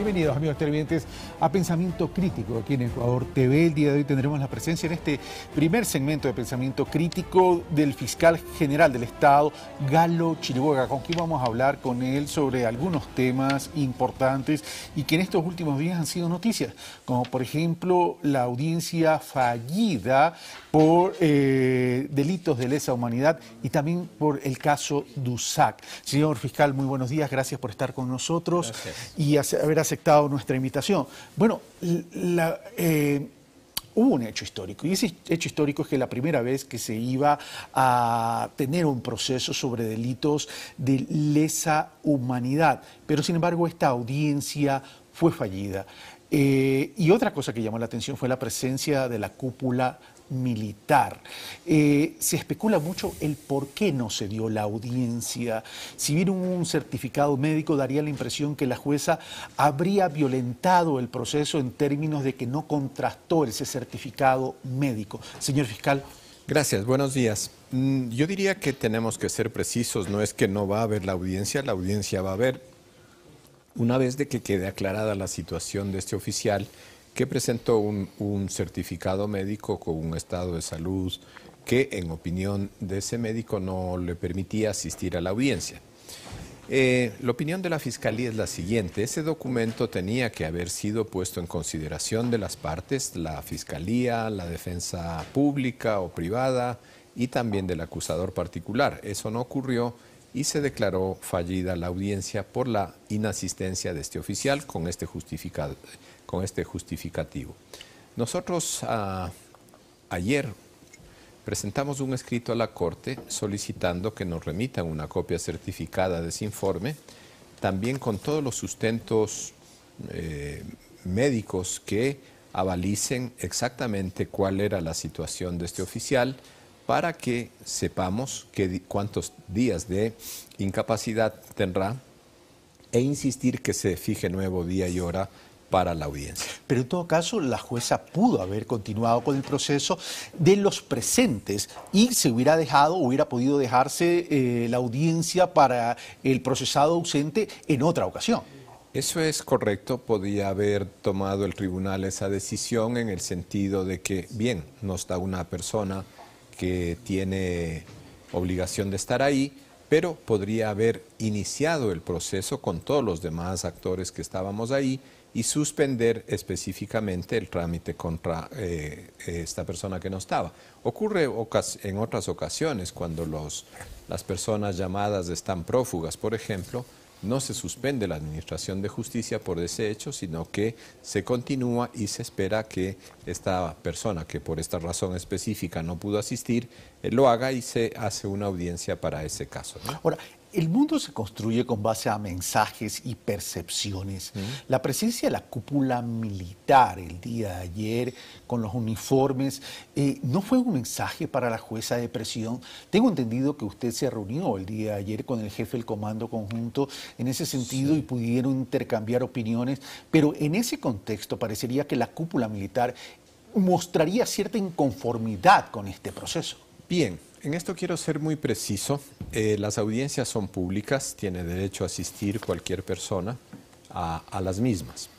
Bienvenidos, amigos televidentes, a Pensamiento Crítico aquí en Ecuador TV. El día de hoy tendremos la presencia en este primer segmento de Pensamiento Crítico del fiscal general del Estado, Galo Chiriboga, con quien vamos a hablar con él sobre algunos temas importantes y que en estos últimos días han sido noticias, como por ejemplo la audiencia fallida por delitos de lesa humanidad y también por el caso Dusac. Señor fiscal, muy buenos días, gracias por estar con nosotros. Gracias. Y haber aceptado nuestra invitación. Bueno, hubo un hecho histórico, y ese hecho histórico es que la primera vez que se iba a tener un proceso sobre delitos de lesa humanidad, pero sin embargo esta audiencia fue fallida. Y otra cosa que llamó la atención fue la presencia de la cúpula militar. Se especula mucho el por qué no se dio la audiencia. Si bien un certificado médico daría la impresión que la jueza habría violentado el proceso en términos de que no contrastó ese certificado médico. Señor fiscal. Gracias, buenos días. Yo diría que tenemos que ser precisos, no es que no va a haber la audiencia va a haber. Una vez de que quede aclarada la situación de este oficial que presentó un certificado médico con un estado de salud que, en opinión de ese médico, no le permitía asistir a la audiencia. La opinión de la Fiscalía es la siguiente: ese documento tenía que haber sido puesto en consideración de las partes, la Fiscalía, la defensa pública o privada y también del acusador particular. Eso no ocurrió y se declaró fallida la audiencia por la inasistencia de este oficial con este justificativo. Nosotros ayer presentamos un escrito a la Corte solicitando que nos remitan una copia certificada de ese informe, también con todos los sustentos médicos que avalicen exactamente cuál era la situación de este oficial, para que sepamos cuántos días de incapacidad tendrá e insistir que se fije nuevo día y hora para la audiencia. Pero en todo caso, la jueza pudo haber continuado con el proceso de los presentes y se hubiera podido dejarse la audiencia para el procesado ausente en otra ocasión. Eso es correcto, podía haber tomado el tribunal esa decisión en el sentido de que, bien, no está una persona que tiene obligación de estar ahí, pero podría haber iniciado el proceso con todos los demás actores que estábamos ahí y suspender específicamente el trámite contra esta persona que no estaba. Ocurre en otras ocasiones cuando las personas llamadas están prófugas, por ejemplo, no se suspende la administración de justicia por ese hecho, sino que se continúa y se espera que esta persona que por esta razón específica no pudo asistir, lo haga y se hace una audiencia para ese caso, ¿no? Ahora, el mundo se construye con base a mensajes y percepciones. La presencia de la cúpula militar el día de ayer con los uniformes, ¿no fue un mensaje para la jueza de presión? Tengo entendido que usted se reunió el día de ayer con el jefe del Comando Conjunto en ese sentido y pudieron intercambiar opiniones, pero en ese contexto parecería que la cúpula militar mostraría cierta inconformidad con este proceso. Bien, en esto quiero ser muy preciso. Las audiencias son públicas, tiene derecho a asistir cualquier persona a las mismas.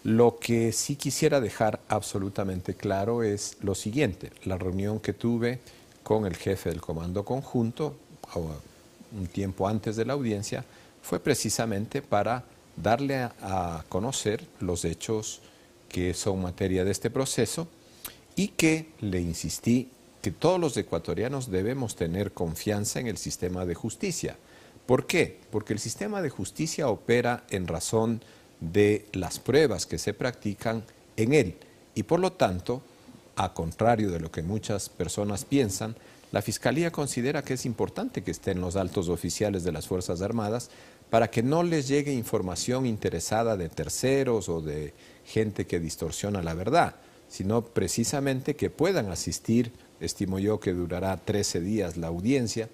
Lo que sí quisiera dejar absolutamente claro es lo siguiente: la reunión que tuve con el jefe del Comando Conjunto un tiempo antes de la audiencia fue precisamente para darle a conocer los hechos que son materia de este proceso y que le insistí que todos los ecuatorianos debemos tener confianza en el sistema de justicia. ¿Por qué? Porque el sistema de justicia opera en razón de las pruebas que se practican en él y por lo tanto, a contrario de lo que muchas personas piensan, la Fiscalía considera que es importante que estén los altos oficiales de las Fuerzas Armadas para que no les llegue información interesada de terceros o de gente que distorsiona la verdad, sino precisamente que puedan asistir. Estimo yo que durará 13 días la audiencia,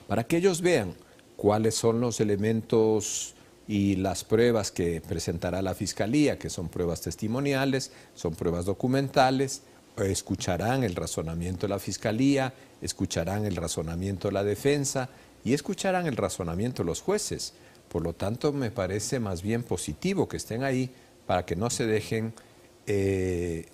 para que ellos vean cuáles son los elementos y las pruebas que presentará la Fiscalía, que son pruebas testimoniales, son pruebas documentales, escucharán el razonamiento de la Fiscalía, escucharán el razonamiento de la defensa y escucharán el razonamiento de los jueces, Por lo tanto, me parece más bien positivo que estén ahí para que no se dejen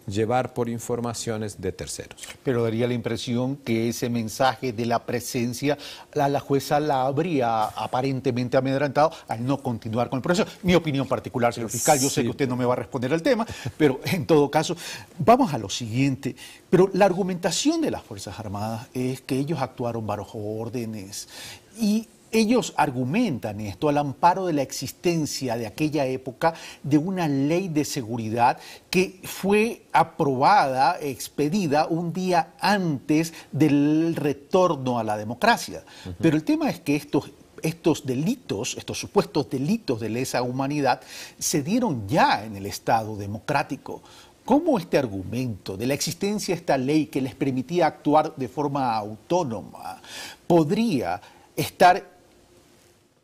llevar por informaciones de terceros. Pero daría la impresión que ese mensaje de la presencia a la jueza la habría aparentemente amedrentado al no continuar con el proceso. Mi opinión particular, señor fiscal, yo sé que usted no me va a responder al tema, pero en todo caso, vamos a lo siguiente. Pero la argumentación de las Fuerzas Armadas es que ellos actuaron bajo órdenes y ellos argumentan esto al amparo de la existencia de aquella época de una ley de seguridad que fue aprobada, expedida un día antes del retorno a la democracia. Pero el tema es que estos delitos, estos supuestos delitos de lesa humanidad, se dieron ya en el Estado democrático. ¿Cómo este argumento de la existencia de esta ley que les permitía actuar de forma autónoma podría estar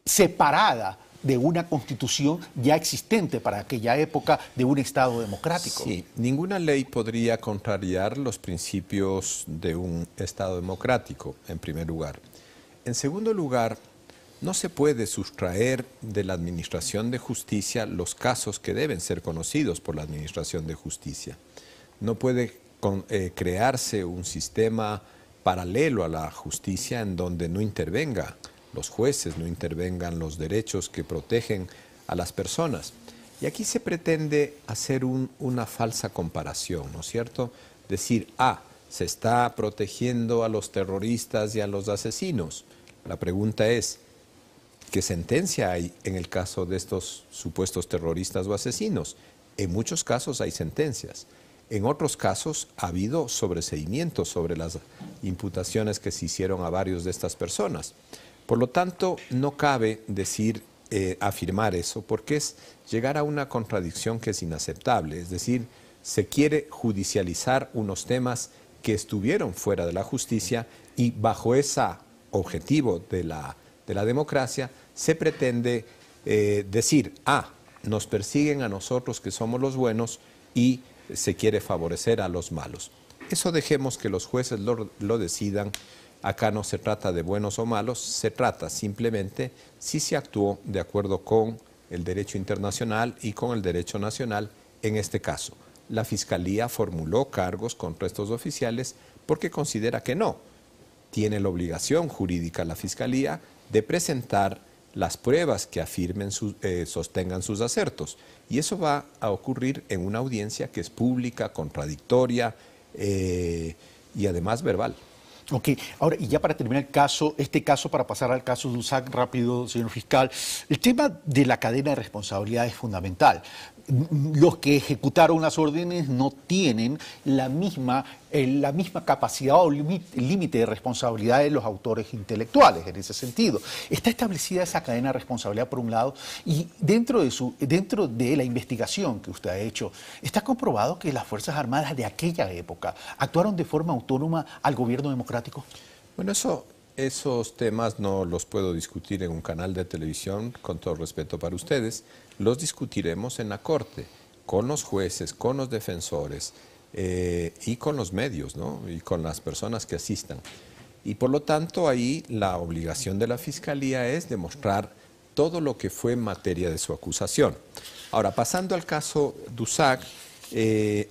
separada de una constitución ya existente para aquella época de un Estado democrático? Sí, ninguna ley podría contrariar los principios de un Estado democrático, en primer lugar. En segundo lugar, no se puede sustraer de la Administración de Justicia los casos que deben ser conocidos por la Administración de Justicia. No puede crearse un sistema paralelo a la justicia en donde no intervenga los jueces, no intervengan los derechos que protegen a las personas. Y aquí se pretende hacer una falsa comparación, ¿no es cierto? Decir, se está protegiendo a los terroristas y a los asesinos. La pregunta es, ¿qué sentencia hay en el caso de estos supuestos terroristas o asesinos? En muchos casos hay sentencias. En otros casos ha habido sobreseimientos sobre las imputaciones que se hicieron a varios de estas personas. Por lo tanto, no cabe afirmar eso, porque es llegar a una contradicción que es inaceptable. Es decir, se quiere judicializar unos temas que estuvieron fuera de la justicia y bajo ese objetivo de la democracia se pretende decir, nos persiguen a nosotros que somos los buenos y se quiere favorecer a los malos. Eso dejemos que los jueces lo decidan. Acá no se trata de buenos o malos, se trata simplemente si se actuó de acuerdo con el derecho internacional y con el derecho nacional en este caso. La Fiscalía formuló cargos contra estos oficiales porque considera que no. Tiene la obligación jurídica la Fiscalía de presentar las pruebas que afirmen, sostengan sus asertos. Y eso va a ocurrir en una audiencia que es pública, contradictoria y además verbal. Ok, ahora, y ya para terminar este caso, para pasar al caso de USAC rápido, señor fiscal, el tema de la cadena de responsabilidad es fundamental. Los que ejecutaron las órdenes no tienen la misma capacidad o límite de responsabilidad de los autores intelectuales en ese sentido. Está establecida esa cadena de responsabilidad por un lado y dentro de la investigación que usted ha hecho, ¿está comprobado que las Fuerzas Armadas de aquella época actuaron de forma autónoma al gobierno democrático? Bueno, esos temas no los puedo discutir en un canal de televisión, con todo respeto para ustedes. Los discutiremos en la Corte, con los jueces, con los defensores y con los medios, ¿no? Y con las personas que asistan. Y por lo tanto, ahí la obligación de la Fiscalía es demostrar todo lo que fue en materia de su acusación. Ahora, pasando al caso DUSAC,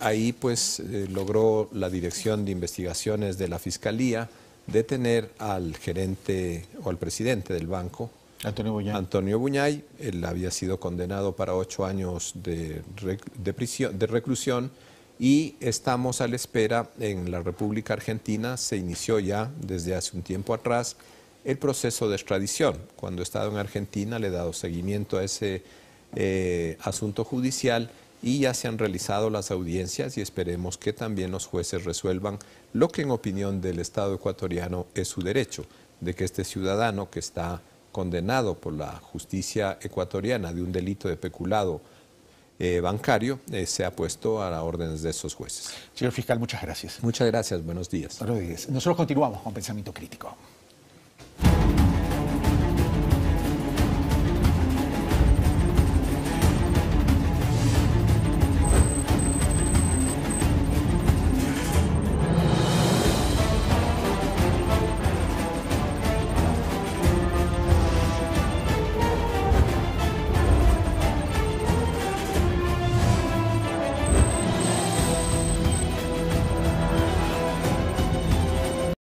ahí pues logró la Dirección de Investigaciones de la Fiscalía detener al gerente o al presidente del banco, Antonio Buñay. Él había sido condenado para 8 años de reclusión y estamos a la espera. En la República Argentina se inició ya desde hace un tiempo atrás el proceso de extradición. Cuando he estado en Argentina le he dado seguimiento a ese asunto judicial y ya se han realizado las audiencias y esperemos que también los jueces resuelvan lo que en opinión del Estado ecuatoriano es su derecho, de que este ciudadano que está condenado por la justicia ecuatoriana de un delito de peculado bancario sea puesto a las órdenes de esos jueces. Señor fiscal, muchas gracias. Muchas gracias, buenos días. Buenos días. Nosotros continuamos con Pensamiento Crítico.